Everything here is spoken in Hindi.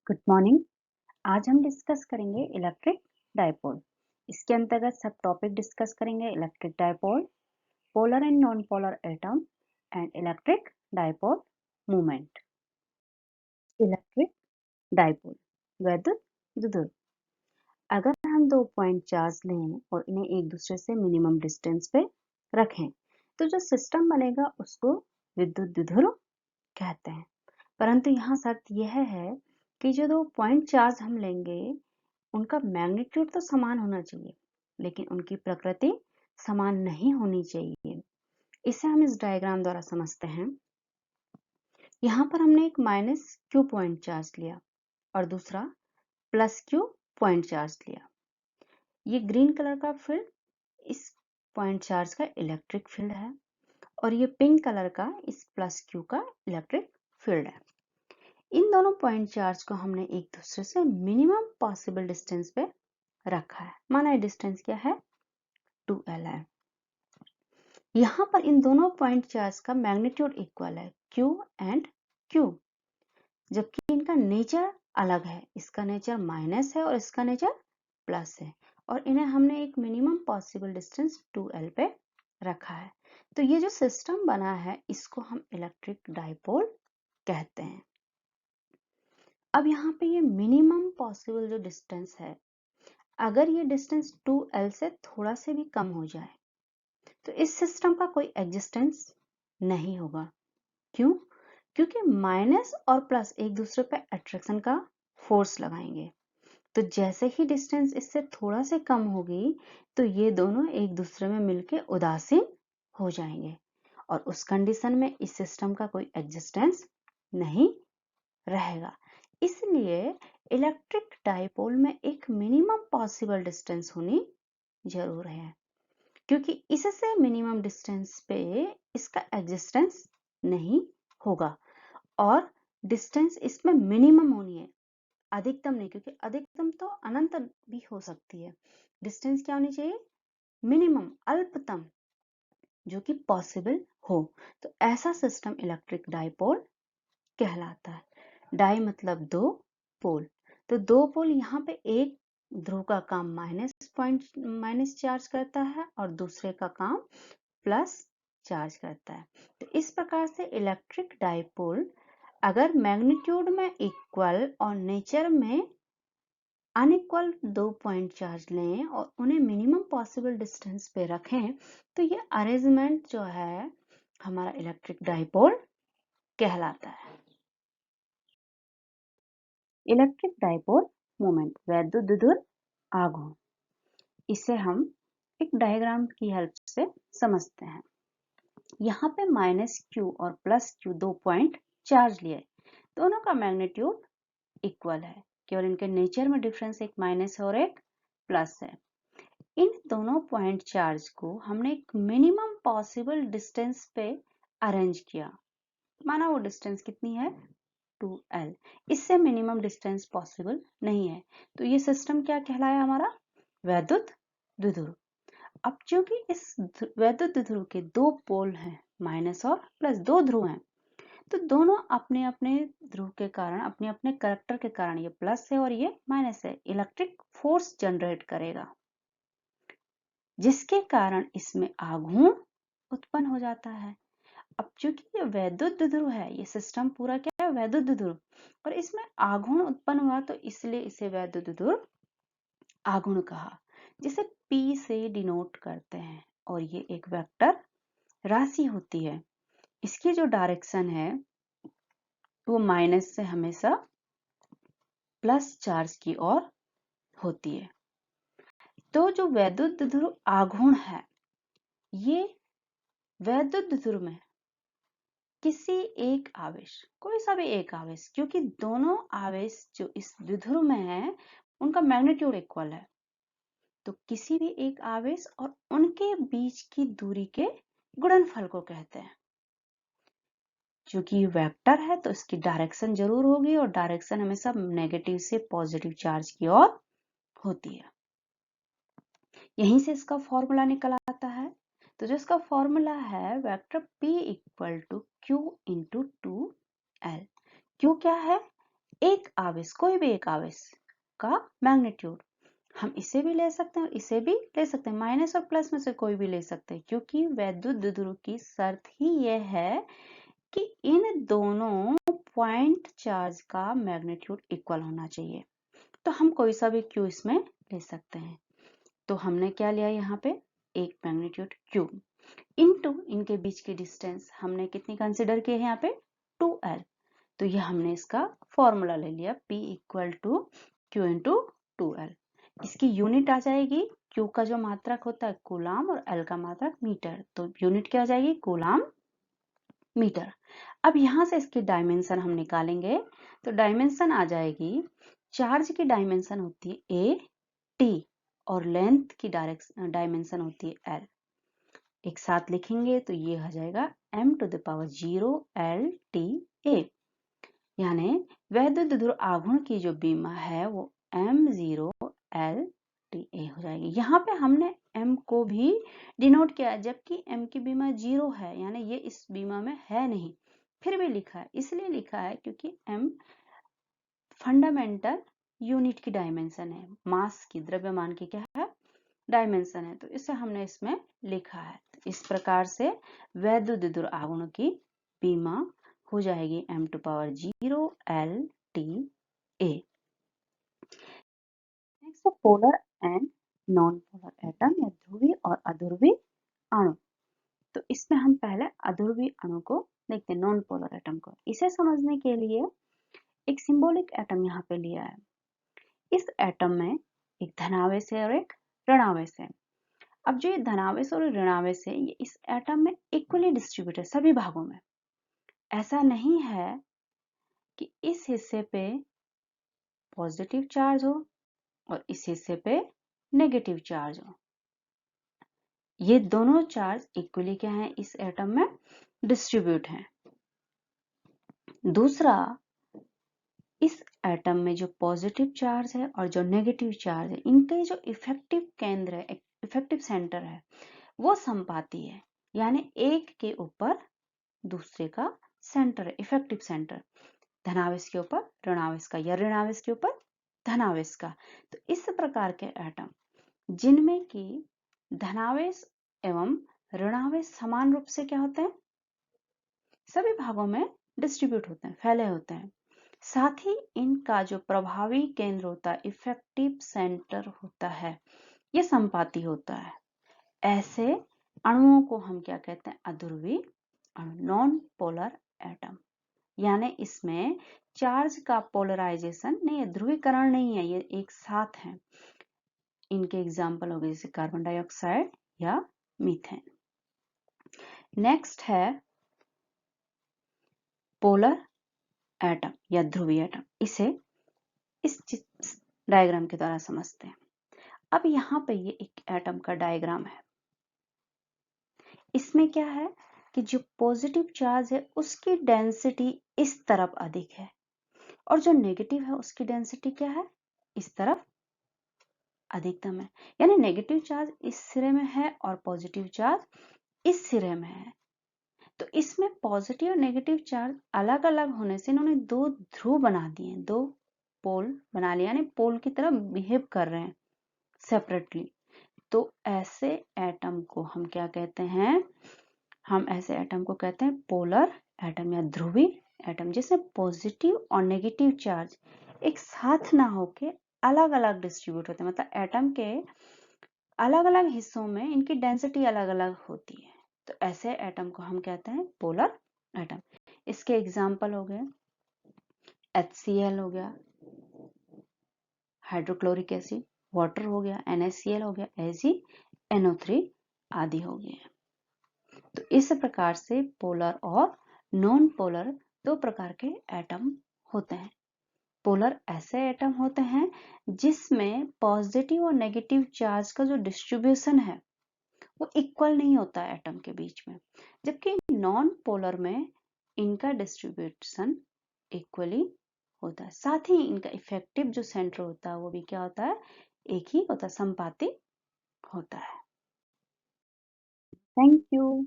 Good morning. आज हम डिस्कस करेंगे इलेक्ट्रिक डायपोल। इसके अंतर्गत सब टॉपिक डिस्कस करेंगे: electric dipole, polar and non polar atom and electric dipole movement. Electric dipole, वैद्युत द्विध्रुव। अगर हम 2 पॉइंट चार्ज लें और इन्हें एक दूसरे से मिनिमम डिस्टेंस पे रखें तो जो सिस्टम बनेगा उसको विद्युत द्विध्रुव कहते हैं। परंतु यहाँ शर्त यह है कि जो 2 पॉइंट चार्ज हम लेंगे उनका मैग्नीट्यूड तो समान होना चाहिए, लेकिन उनकी प्रकृति समान नहीं होनी चाहिए। इसे हम इस डायग्राम द्वारा समझते हैं। यहाँ पर हमने एक माइनस क्यू पॉइंट चार्ज लिया और दूसरा प्लस क्यू पॉइंट चार्ज लिया। ये ग्रीन कलर का फील्ड इस पॉइंट चार्ज का इलेक्ट्रिक फील्ड है और ये पिंक कलर का इस प्लस क्यू का इलेक्ट्रिक फील्ड है। इन दोनों पॉइंट चार्ज को हमने एक दूसरे से मिनिमम पॉसिबल डिस्टेंस पे रखा है। माना ये डिस्टेंस क्या है, 2L है। यहाँ पर इन दोनों पॉइंट चार्ज का मैग्नीट्यूड इक्वल है, Q एंड Q, जबकि इनका नेचर अलग है। इसका नेचर माइनस है और इसका नेचर प्लस है, और इन्हें हमने एक मिनिमम पॉसिबल डिस्टेंस 2L पे रखा है। तो ये जो सिस्टम बना है इसको हम इलेक्ट्रिक डायपोल कहते हैं। अब यहाँ पे ये मिनिमम पॉसिबल जो डिस्टेंस है, अगर ये डिस्टेंस 2L से थोड़ा से भी कम हो जाए तो इस सिस्टम का कोई एग्जिस्टेंस नहीं होगा। क्यों? क्योंकि माइनस और प्लस एक दूसरे पर अट्रैक्शन का फोर्स लगाएंगे। तो जैसे ही डिस्टेंस इससे थोड़ा से कम होगी तो ये दोनों एक दूसरे में मिलके उदासीन हो जाएंगे, और उस कंडीशन में इस सिस्टम का कोई एग्जिस्टेंस नहीं रहेगा। इसलिए इलेक्ट्रिक डायपोल में एक मिनिमम पॉसिबल डिस्टेंस होनी जरूर है, क्योंकि इससे मिनिमम डिस्टेंस पे इसका एग्जिस्टेंस नहीं होगा, और डिस्टेंस इसमें मिनिमम होनी है, अधिकतम नहीं, क्योंकि अधिकतम तो अनंत भी हो सकती है। डिस्टेंस क्या होनी चाहिए? मिनिमम, अल्पतम, जो कि पॉसिबल हो। तो ऐसा सिस्टम इलेक्ट्रिक डायपोल कहलाता है। डाई मतलब दो, पोल, तो दो पोल यहाँ पे एक ध्रुव का काम माइनस चार्ज करता है और दूसरे का काम प्लस चार्ज करता है। तो इस प्रकार से इलेक्ट्रिक डायपोल अगर मैग्नीट्यूड में इक्वल और नेचर में अनइक्वल 2 पॉइंट चार्ज लें और उन्हें मिनिमम पॉसिबल डिस्टेंस पे रखें तो ये अरेंजमेंट जो है हमारा इलेक्ट्रिक डायपोल कहलाता है। इलेक्ट्रिक डायपोल मोमेंट, वैद्युत द्विध्रुव आघूर्ण, इसे हम एक डायग्राम की हेल्प से समझते हैं। यहाँ पे माइनस क्यू और प्लस क्यू 2 पॉइंट चार्ज लिए, दोनों का मैग्नीट्यूड इक्वल है, केवल इनके नेचर में डिफरेंस, एक माइनस है और एक प्लस है। इन दोनों पॉइंट चार्ज को हमने एक मिनिमम पॉसिबल डिस्टेंस पे अरेंज किया। माना वो डिस्टेंस कितनी है, 2L, इससे मिनिमम डिस्टेंस पॉसिबल नहीं है। तो ये सिस्टम क्या कहलाया हमारा, वैद्युत द्विध्रुव। अब चूंकि इस वैद्युत द्विध्रुव के दो पोल हैं, माइनस और प्लस, दो ध्रुव हैं, तो दोनों अपने अपने ध्रुव के कारण, अपने अपने करैक्टर के कारण, ये प्लस है और ये माइनस है, इलेक्ट्रिक फोर्स जनरेट करेगा, जिसके कारण इसमें आघूर्ण उत्पन्न हो जाता है। अब चूंकि ये वैद्युत द्विध्रुव है, ये सिस्टम पूरा क्या है, वैद्युत द्विध्रुव, और इसमें आघूर्ण उत्पन्न हुआ तो इसलिए इसे वैद्युत द्विध्रुव आघूर्ण कहा, जिसे P से डिनोट करते हैं, और ये एक वेक्टर राशि होती है। इसकी जो डायरेक्शन है वो माइनस से हमेशा प्लस चार्ज की ओर होती है। तो जो वैद्युत द्विध्रुव आघूर्ण है, ये वैद्युत द्विध्रुव में किसी एक आवेश, कोई सा भी एक आवेश, क्योंकि दोनों आवेश जो इस द्विध्रुव में है उनका मैग्नीट्यूड इक्वल है, तो किसी भी एक आवेश और उनके बीच की दूरी के गुणनफल को कहते हैं। क्योंकि वेक्टर है तो इसकी डायरेक्शन जरूर होगी, और डायरेक्शन हमेशा नेगेटिव से पॉजिटिव चार्ज की ओर होती है। यहीं से इसका फॉर्मूला निकल आता है। तो जो इसका फॉर्मूला है, vector P equal to Q into 2L। Q क्या है, एक आवेश, कोई भी एक आवेश का मैग्नीट्यूड, हम इसे भी ले सकते हैं और इसे भी ले सकते हैं, माइनस और प्लस में से कोई भी ले सकते हैं, क्योंकि वैद्युत द्विध्रुव की शर्त ही यह है कि इन दोनों पॉइंट चार्ज का मैग्नीट्यूड इक्वल होना चाहिए। तो हम कोई सा भी क्यू इसमें ले सकते हैं। तो हमने क्या लिया यहाँ पे, एक मैग्नीट्यूड क्यू इनटू इनके बीच की डिस्टेंस हमने कितनी कंसिडर की है यहाँ पे 2L। तो ये हमने इसका फॉर्मूला ले लिया P equal to Q into 2L। इसकी यूनिट आ जाएगी, Q का जो मात्रक होता है कूलाम और L का मात्रक मीटर, तो यूनिट क्या आ जाएगी कूलाम मीटर। अब यहाँ से इसकी डायमेंशन हम निकालेंगे, तो डायमेंशन आ जाएगी, चार्ज की डायमेंशन होती है ए टी और लेंथ की डायमेंशन होती है L। एक साथ लिखेंगे तो ये हो जाएगा m⁻0 LTA, यानी वैद्युत द्विध्रुव आघूर्ण की जो बीमा है वो m0 LTA हो जाएगी। यहाँ पे हमने m को भी डिनोट किया है, जबकि m की बीमा 0 है, यानी ये इस बीमा में है नहीं, फिर भी लिखा है। इसलिए लिखा है क्योंकि m फंडामेंटल यूनिट की डायमेंशन है, मास की, द्रव्यमान की क्या है, डायमेंशन है, तो इसे हमने इसमें लिखा है। इस प्रकार से वैद्युत द्विध्रुव आघूर्ण की बीमा हो जाएगी m⁻0 LTA। Next polar and non polar atom या ध्रुवीय और अध्रुवीय अणु। तो इसमें हम पहले अध्रुवीय अणु को देखते हैं, नॉन पोलर एटम को। इसे समझने के लिए एक सिंबॉलिक एटम यहाँ पे लिया है। इस एटम में एक धनावेश है और एक ऋणावेश है। अब जो ये धनावेश और ऋणावेश है, ये इस एटम में इक्वली डिस्ट्रीब्यूटेड सभी भागों में। ऐसा नहीं है कि इस हिस्से पे पॉजिटिव चार्ज हो और इस हिस्से पे नेगेटिव चार्ज हो। ये दोनों चार्ज इक्वली क्या है, इस एटम में डिस्ट्रीब्यूट हैं। दूसरा, इस एटम में जो पॉजिटिव चार्ज है और जो नेगेटिव चार्ज है, इनके जो इफेक्टिव केंद्र है, इफेक्टिव सेंटर है, वो संपाती है, यानी एक के ऊपर दूसरे का सेंटर है, इफेक्टिव सेंटर। धनावेश के ऊपर ऋणावेश का या ऋणावेश के ऊपर धनावेश का। तो इस प्रकार के एटम जिनमें कि धनावेश एवं ऋणावेश समान रूप से क्या होते हैं, सभी भागों में डिस्ट्रीब्यूट होते हैं, फैले होते हैं, साथ ही इनका जो प्रभावी केंद्र होता है, इफेक्टिव सेंटर होता है, ये संपाती होता है। ऐसे अणुओं को हम क्या कहते हैं, अध्रुवीय अणु, नॉन पोलर एटम। यानी इसमें चार्ज का पोलराइजेशन नहीं है, ध्रुवीकरण नहीं है, ये एक साथ है। इनके एग्जाम्पल हो गए जैसे कार्बन डाइऑक्साइड या मीथेन। नेक्स्ट है पोलर एटम या ध्रुवीय एटम। इसे इस डायग्राम के द्वारा समझते हैं। अब यहाँ पे ये एक एटम का डायग्राम है। इसमें क्या है कि जो पॉजिटिव चार्ज है उसकी डेंसिटी इस तरफ अधिक है और जो नेगेटिव है उसकी डेंसिटी क्या है, इस तरफ अधिकतम है। यानी नेगेटिव चार्ज इस सिरे में है और पॉजिटिव चार्ज इस सिरे में है। तो इसमें पॉजिटिव और नेगेटिव चार्ज अलग अलग होने से इन्होंने दो ध्रुव बना दिए, दो पोल बना लिया, यानी पोल की तरह बिहेव कर रहे हैं सेपरेटली। तो ऐसे एटम को हम क्या कहते हैं, हम ऐसे एटम को कहते हैं पोलर एटम या ध्रुवीय एटम, जिसमें पॉजिटिव और नेगेटिव चार्ज एक साथ ना होके अलग अलग डिस्ट्रीब्यूट होते हैं, मतलब एटम के अलग अलग हिस्सों में इनकी डेंसिटी अलग अलग होती है। तो ऐसे एटम को हम कहते हैं पोलर एटम। इसके एग्जाम्पल हो गए HCl हो गया, हाइड्रोक्लोरिक एसिड, वाटर हो गया NaCl हो गया, AgNO3 आदि हो गए। तो इस प्रकार से पोलर और नॉन पोलर दो प्रकार के एटम होते हैं। पोलर ऐसे एटम होते हैं जिसमें पॉजिटिव और नेगेटिव चार्ज का जो डिस्ट्रीब्यूशन है वो इक्वल नहीं होता है एटम के बीच में, जबकि नॉन पोलर में इनका डिस्ट्रीब्यूशन इक्वली होता है। साथ ही इनका इफेक्टिव जो सेंटर होता है वो भी क्या होता है, एक ही होता है, संपाती होता है। Thank you.